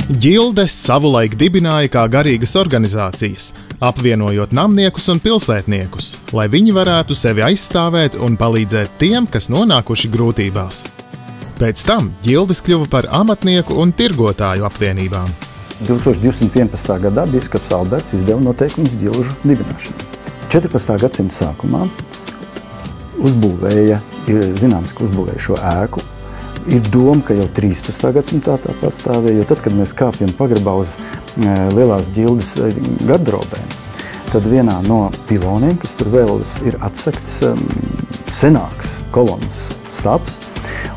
Ģildes savulaik dibināja kā garīgas organizācijas, apvienojot namniekus un pilsētniekus, lai viņi varētu sevi aizstāvēt un palīdzēt tiem, kas nonākuši grūtībās. Pēc tam ģildes kļuva par amatnieku un tirgotāju apvienībām. 2211. gadā biskups Alberts izdeva noteikumus ģilžu dibināšanai. 14. gadsimta sākumā uzbūvēja šo ēku. Ir doma, ka jau 13. gadsimtā tā pastāvēja, jo tad, kad mēs kāpjam pagrabā uz lielās ģildes garderobēm, tad vienā no piloniem, kas tur vēl ir atsekts senāks kolonas stabs,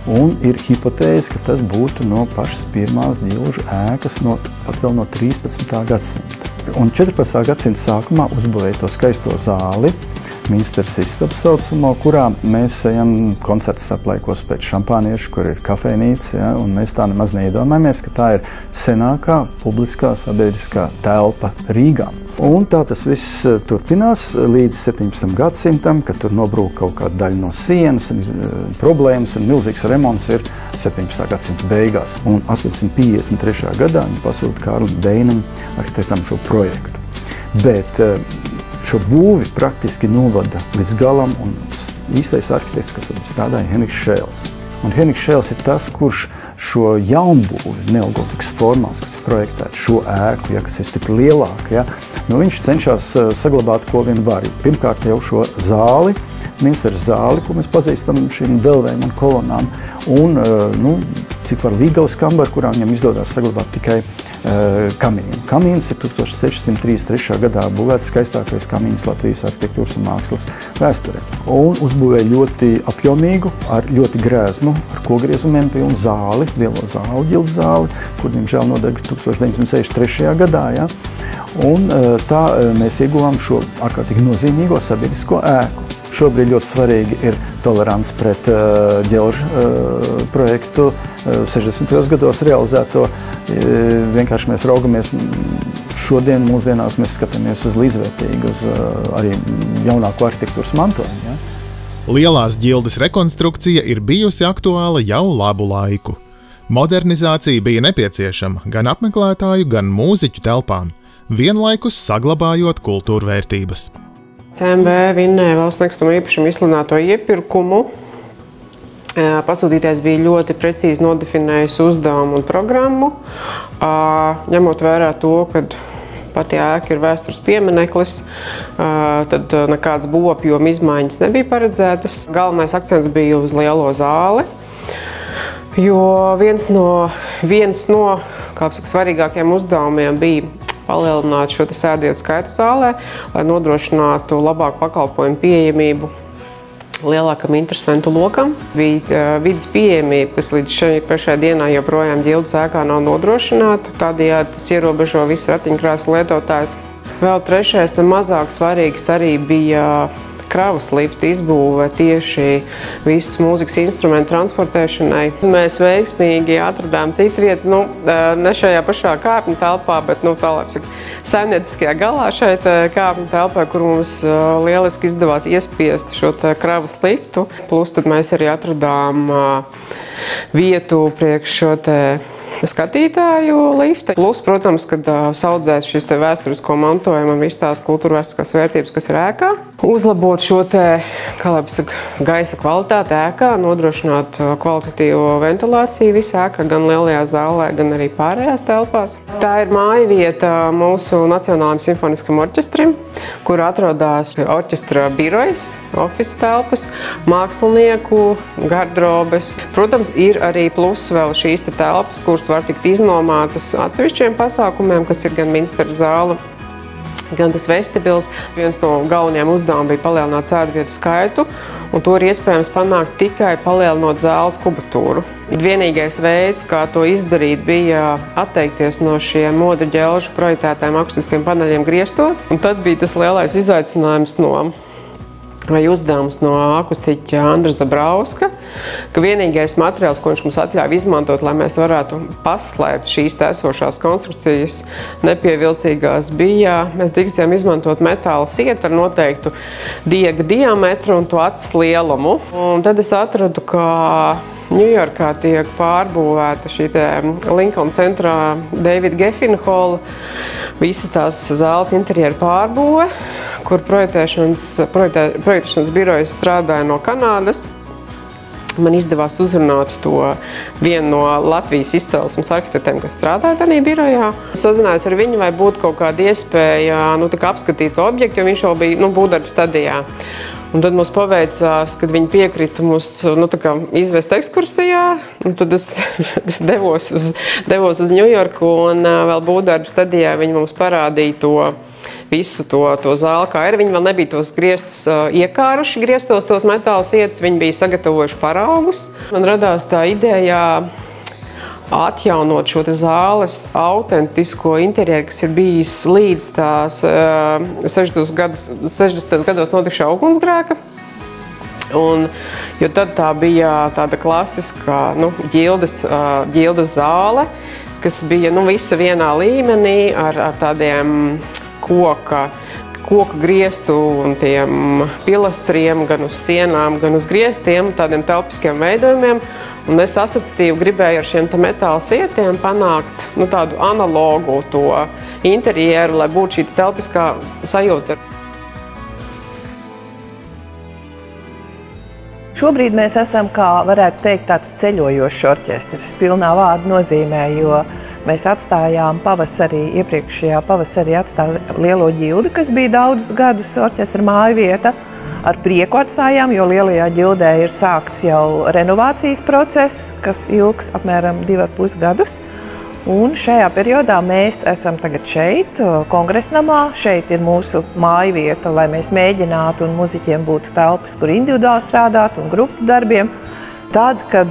un ir hipotēze, ka tas būtu no pašas pirmās ģilžu ēkas pat vēl no 13. gadsimta. Un 14. gadsimta sākumā uzbūvēja to skaisto zāli, Minsteres istabu saucamo, kurā mēs ejam koncertu starplaikos pēc šampāniešu, kur ir kafejnīca, ja, un mēs tā nemaz neiedomājamies, ka tā ir senākā publiskā sabiedriskā telpa Rīgā. Un tā tas viss turpinās līdz 17. gadsimtam, kad tur nobrūk kaut kāda daļa no sienas, problēmas un milzīgs remonts ir 17. gadsimta beigās. Un 1853. gadā viņi pasūta Kārlim Deinam, arhitektam, šo projektu. Bet šo būvi praktiski novada līdz galam, un īstais arhitekts, kas tur strādāja, Henriks Šēls. Un Henriks Šēls ir tas, kurš šo jaunbūvi neogotikas formās, kas ir projektēta šo ēku, ja, kas ir stipri lielāka, ja, viņš cenšas saglabāt, ko vien var. Pirmkārt jau šo zāli, Minsteres zāli, ko mēs pazīstam šīm velvēm un kolonām, un cik var Līgavas kambaru, kurā viņam izdodās saglabāt tikai kamīnu. Kamīns ir 1633. gadā būvēts skaistākais kamīns Latvijas arhitektūras un mākslas vēsturē. Un uzbūvēja ļoti apjomīgu, ar ļoti grēznu, ar kogriezumiem pilnu zāli, lielo zāli, ģildes zāli, kur, diemžēl, nodega 1963. gadā. Ja? Un tā mēs ieguvām šo ārkārtīgi nozīmīgo sabiedrisko ēku. Šobrīd ļoti svarīgi ir tolerants pret ģilžu projektu 60. gados realizēto. Vienkārši mēs raugamies šodien, mūsdienās mēs skatāmies uz līdzvērtīgu, uz arī jaunāko arhitektūras mantojumu. Ja? Lielās ģildes rekonstrukcija ir bijusi aktuāla jau labu laiku. Modernizācija bija nepieciešama gan apmeklētāju, gan mūziķu telpām, vienlaikus saglabājot kultūrvērtības. CMB vinnēja valsts nekustamo īpašumu izsludināto iepirkumu. Pasūtītājs bija ļoti precīzi nodefinējis uzdevumu un programmu, ņemot vērā to, ka pati ēka ir vēstures piemineklis, tad nekādas būvapjoma izmaiņas nebija paredzētas. Galvenais akcents bija uz lielo zāli, jo viens no svarīgākajiem uzdevumiem bija palielināt šo sēdvietu skaitu zālē, lai nodrošinātu labāku pakalpojumu pieejamību lielākam interesantu lokam. Bija vides pieejamība, kas līdz šai dienā joprojām ģildes ēkā nav nodrošināta, tādējādi tas ierobežo visu ratiņkrēslu lietotājus. Vēl trešais, nemazāk svarīgs arī bija kravas lifta izbūve tieši visas mūzikas instrumentu transportēšanai. Mēs veiksmīgi atradām citu vietu, ne šajā pašā kāpņu telpā, bet saimnieciskajā galā šeit kāpņu telpā, kur mums lieliski izdevās iespiest šo kravas liftu. Plus tad mēs arī atradām vietu priekš šo skatītāju lifta. Plus, protams, kad saudzēt šis vēsturisko mantojumu un visas tās kultūrvēsturiskās vērtības, kas ir ēkā. Uzlabot šo gaisa kvalitāti ēkā, nodrošināt kvalitatīvo ventilāciju visā ēkā, gan lielajā zālē, gan arī pārējās telpās. Tā ir māja vieta mūsu Nacionālajam simfoniskam orķestrim, kur atrodas orķestra birojas, ofisa telpas, mākslinieku, garderobes. Protams, ir arī plus vēl šīs telpas, kuras var tikt iznomātas atsevišķiem pasākumiem, kas ir gan Minsteres zāle, gan tas vestibils. Viens no galvenajiem uzdevumiem bija palielināt sēdvietu skaitu, un to ir iespējams panākt tikai palielinot zāles kubatūru. Vienīgais veids, kā to izdarīt, bija atteikties no šiem modra ģelžu projektētājiem akustiskiem paneļiem griestos, un tad bija tas lielais izaicinājums vai uzdevums no akustiķa Andra Zabrauska, ka vienīgais materiāls, ko viņš mums atļāva izmantot, lai mēs varētu paslēpt šīs esošās konstrukcijas nepievilcīgās, bija, mēs drīkstējām izmantot metāla sietu ar noteiktu diega diametru un to acis lielumu. Un tad es atradu, ka Ņujorkā tiek pārbūvēta šī Lincoln centrā Davida Geffen Hall, visas tās zāles interjera pārbūve, kur projektēšanas birojas strādāja no Kanādas. Man izdevās uzrunāt to vienu no Latvijas izcelsmes arhitektiem, kas strādāja tajā birojā. Sazinājos ar viņu, vai būtu kaut kāda iespēja apskatīt to objektu, jo viņš jau bija būvdarba stadijā. Un tad mums paveicās, kad viņi piekrita mums izvest ekskursijā. Tad es devos uz Ņujorku un vēl būvdarba stadijā viņi mums parādīja visu to zāli, kā ir. Viņi vēl nebija tos griestus iekāruši, griestos tos metāla sietas, viņi bija sagatavojuši paraugus. Man radās tā ideja atjaunot šo zāles autentisko interjeru, kas ir bijis līdz tās 60. gados notikušā ugunsgrēka. Jo tad tā bija tāda klasiskā ģildes zāle, kas bija visa vienā līmenī ar tādiem koka griestu un tiem pilastriem, gan uz sienām, gan uz griestiem, tādiem telpiskiem veidojumiem. Un es asociatīvi gribēju ar šiem metāla sietiem panākt tādu analogu to interjeru, lai būtu šī telpiskā sajūta. Šobrīd mēs esam, kā varētu teikt, tāds ceļojošs orķestris, pilnā vārda nozīmē, jo mēs atstājām iepriekšējā pavasarī atstāja lielo ģildi, kas bija daudzus gadus orķestra mājvieta. Ar prieku atstājām, jo lielajā ģildē ir sākts jau renovācijas process, kas ilgs apmēram 2,5 gadus. Un šajā periodā mēs esam tagad šeit, kongresnamā. Šeit ir mūsu mājvieta, lai mēs mēģinātu un muziķiem būtu telpas, kur individuāli strādāt un grupu darbiem. Tad, kad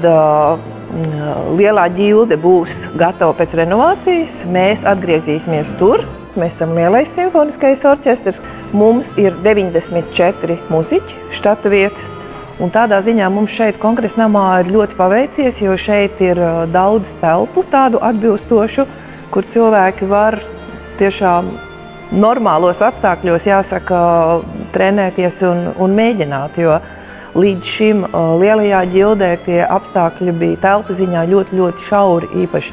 lielā ģilde būs gatava pēc renovācijas, mēs atgriezīsimies tur. Mēs esam lielais simfoniskais orķestrs. Mums ir 94 muziķi, štata vietas. Un tādā ziņā mums šeit kongresnamā ir ļoti paveicies, jo šeit ir daudz telpu tādu atbilstošu, kur cilvēki var tiešām normālos apstākļos, jāsaka, trenēties un mēģināt. Jo līdz šim lielajā ģildē tie apstākļi bija telpu ziņā ļoti šauri, īpaši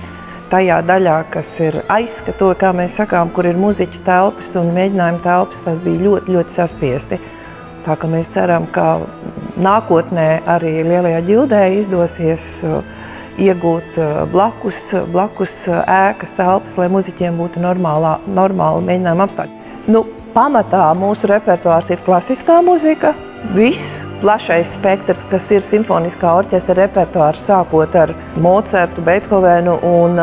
tajā daļā, kas ir aizskatota, kā mēs sakām, kur ir muziķu telpas un mēģinājuma telpas, tas bija ļoti saspiesti. Tā ka mēs ceram, ka nākotnē arī lielajā ģildē izdosies iegūt blakus ēkas telpas, lai muziķiem būtu normāli mēģinājuma apstākļi. Pamatā mūsu repertuārs ir klasiskā muzika. Viss plašais spektrs, kas ir simfoniskā orķestra repertuārs, sākot ar Mocartu, Beethovenu un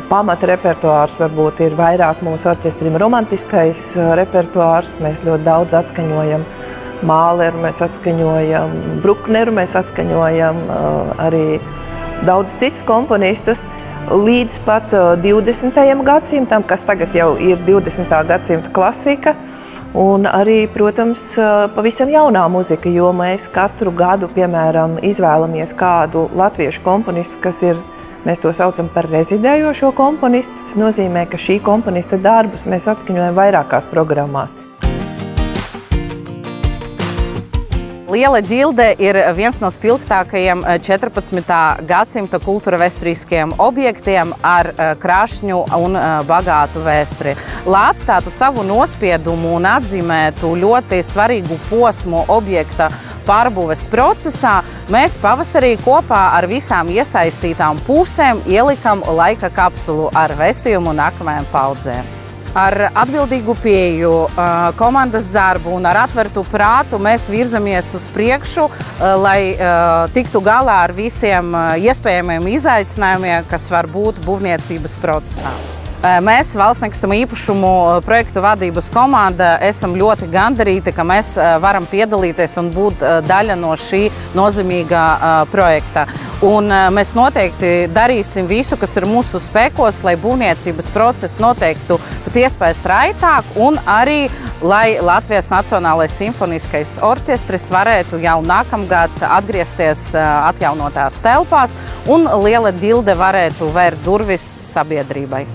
pamata repertuārs varbūt ir vairāk mūsu orķestrim romantiskais repertuārs. Mēs ļoti daudz atskaņojam Māleru, mēs atskaņojam Brukneru, mēs atskaņojam arī daudz citus komponistus. Līdz pat 20. gadsimtam, kas tagad jau ir 20. gadsimta klasika, un arī, protams, pavisam jaunā muzika, jo mēs katru gadu, piemēram, izvēlamies kādu latviešu komponistu, kas ir, mēs to saucam par rezidējošo komponistu. Tas nozīmē, ka šī komponista darbus mēs atskaņojam vairākās programmās. Liela ģilde ir viens no spilgtākajiem 14. gadsimta kultūra vēsturiskajiem objektiem ar krāšņu un bagātu vēsturi. Lai atstātu savu nospiedumu un atzīmētu ļoti svarīgu posmu objekta pārbūves procesā, mēs pavasarī kopā ar visām iesaistītām pusēm ielikam laika kapsulu ar vēstījumu nākamajām paudzēm. Ar atbildīgu pieeju, komandas darbu un ar atvertu prātu mēs virzamies uz priekšu, lai tiktu galā ar visiem iespējamiem izaicinājumiem, kas var būt būvniecības procesā. Mēs, Valsts nekustamo īpašumu projektu vadības komanda, esam ļoti gandarīti, ka mēs varam piedalīties un būt daļa no šī nozīmīgā projekta. Un mēs noteikti darīsim visu, kas ir mūsu spēkos, lai būvniecības process noteiktu pēc iespējas raitāk un arī, lai Latvijas Nacionālais simfoniskais orķestris varētu jau nākamgad atgriezties atjaunotās telpās un liela ģilde varētu vērt durvis sabiedrībai.